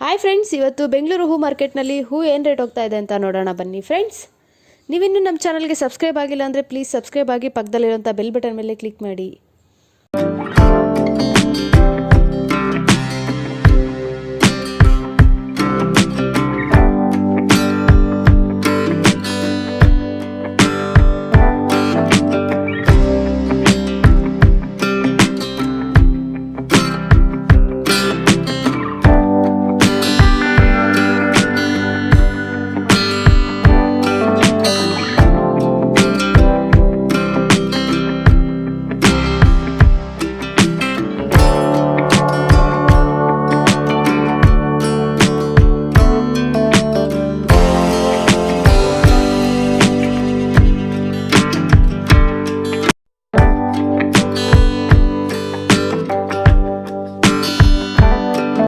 Hi friends, ಇವತ್ತು ಬೆಂಗಳೂರು ಹೂ ಮಾರ್ಕೆಟ್ನಲ್ಲಿ ಹೂ ಏನು ರೇಟ್ ಹೋಗ್ತಾ ಇದೆ ಅಂತ ನೋಡೋಣ ಬನ್ನಿ ಫ್ರೆಂಡ್ಸ್. ನೀವಿನ್ನೂ ನಮ್ಮ ಚಾನಲ್ಗೆ ಸಬ್ಸ್ಕ್ರೈಬ್ ಆಗಿಲ್ಲ ಅಂದರೆ ಪ್ಲೀಸ್ ಸಬ್ಸ್ಕ್ರೈಬ್ ಆಗಿ, ಪಕ್ಕದಲ್ಲಿರೋಂಥ ಬೆಲ್ ಬಟನ್ ಮೇಲೆ ಕ್ಲಿಕ್ ಮಾಡಿ.